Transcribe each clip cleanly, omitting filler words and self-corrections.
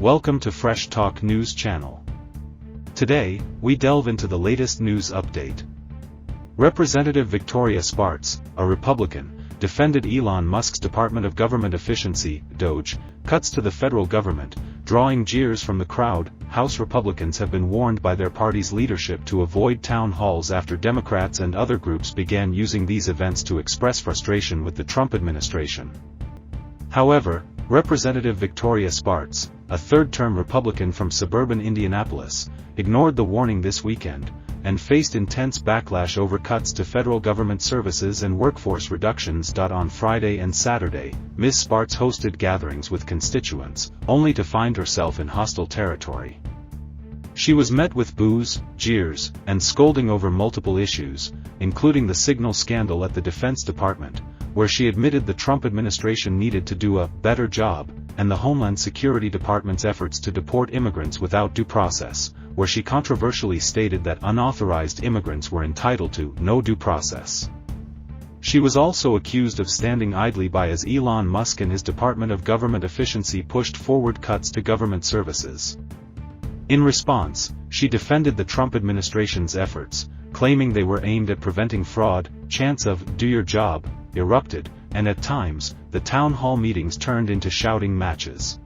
Welcome to Fresh Talk News Channel. Today, we delve into the latest news update. Representative Victoria Spartz, a Republican, defended Elon Musk's Department of Government Efficiency, DOGE, cuts to the federal government, drawing jeers from the crowd. House Republicans have been warned by their party's leadership to avoid town halls after Democrats and other groups began using these events to express frustration with the Trump administration. However, Representative Victoria Spartz, a third-term Republican from suburban Indianapolis, ignored the warning this weekend, and faced intense backlash over cuts to federal government services and workforce reductions. On Friday and Saturday, Ms. Spartz hosted gatherings with constituents, only to find herself in hostile territory. She was met with boos, jeers, and scolding over multiple issues, including the signal scandal at the Defense Department, where she admitted the Trump administration needed to do a better job, and the Homeland Security Department's efforts to deport immigrants without due process, where she controversially stated that unauthorized immigrants were entitled to no due process. She was also accused of standing idly by as Elon Musk and his Department of Government Efficiency pushed forward cuts to government services. In response, she defended the Trump administration's efforts, claiming they were aimed at preventing fraud. Chants of "do your job" erupted, and at times, the town hall meetings turned into shouting matches.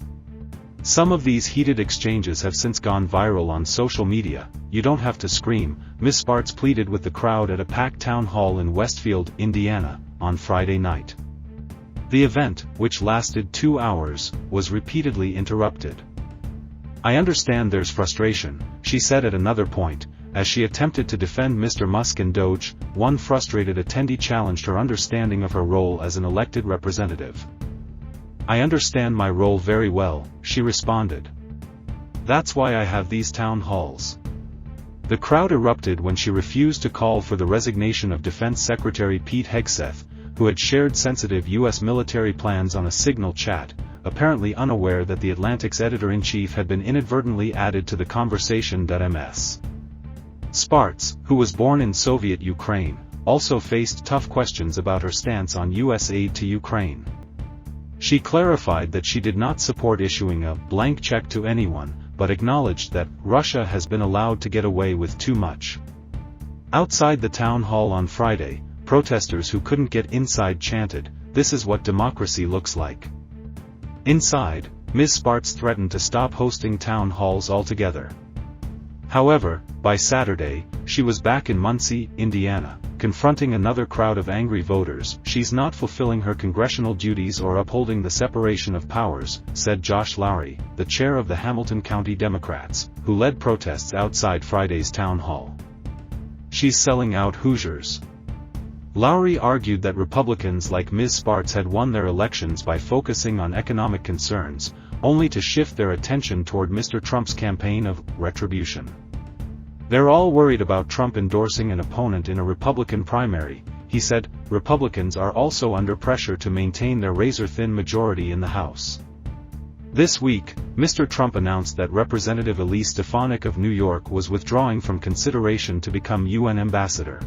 Some of these heated exchanges have since gone viral on social media. "You don't have to scream," Ms. Spartz pleaded with the crowd at a packed town hall in Westfield, Indiana, on Friday night. The event, which lasted 2 hours, was repeatedly interrupted. "I understand there's frustration," she said at another point, as she attempted to defend Mr. Musk and DOGE. One frustrated attendee challenged her understanding of her role as an elected representative. "I understand my role very well," she responded. "That's why I have these town halls." The crowd erupted when she refused to call for the resignation of Defense Secretary Pete Hegseth, who had shared sensitive U.S. military plans on a Signal chat, apparently unaware that the Atlantic's editor-in-chief had been inadvertently added to the conversation. Ms. Spartz, who was born in Soviet Ukraine, also faced tough questions about her stance on U.S. aid to Ukraine. She clarified that she did not support issuing a blank check to anyone, but acknowledged that Russia has been allowed to get away with too much. Outside the town hall on Friday, protesters who couldn't get inside chanted, "This is what democracy looks like." Inside, Ms. Spartz threatened to stop hosting town halls altogether. However, by Saturday, she was back in Muncie, Indiana, confronting another crowd of angry voters. "She's not fulfilling her congressional duties or upholding the separation of powers," said Josh Lowry, the chair of the Hamilton County Democrats, who led protests outside Friday's town hall. "She's selling out Hoosiers." Lowry argued that Republicans like Ms. Spartz had won their elections by focusing on economic concerns, only to shift their attention toward Mr. Trump's campaign of retribution. "They're all worried about Trump endorsing an opponent in a Republican primary," he said. Republicans are also under pressure to maintain their razor-thin majority in the House. This week, Mr. Trump announced that Representative Elise Stefanik of New York was withdrawing from consideration to become UN ambassador.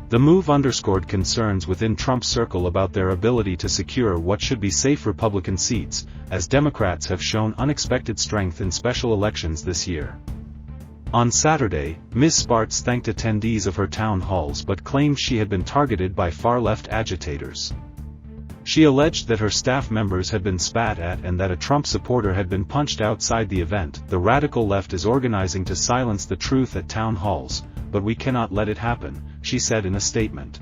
The move underscored concerns within Trump's circle about their ability to secure what should be safe Republican seats, as Democrats have shown unexpected strength in special elections this year. On Saturday, Ms. Spartz thanked attendees of her town halls but claimed she had been targeted by far-left agitators. She alleged that her staff members had been spat at and that a Trump supporter had been punched outside the event. "The radical left is organizing to silence the truth at town halls, but we cannot let it happen," she said in a statement.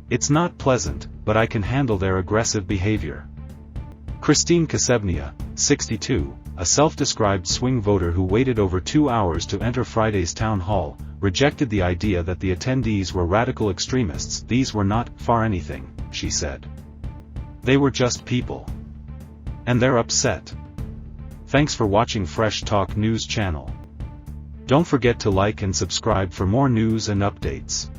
"It's not pleasant, but I can handle their aggressive behavior." Christine Kasebnia, 62, a self-described swing voter who waited over 2 hours to enter Friday's town hall, rejected the idea that the attendees were radical extremists. "These were not far anything," she said. "They were just people. And they're upset." Thanks for watching Fresh Talk News Channel. Don't forget to like and subscribe for more news and updates.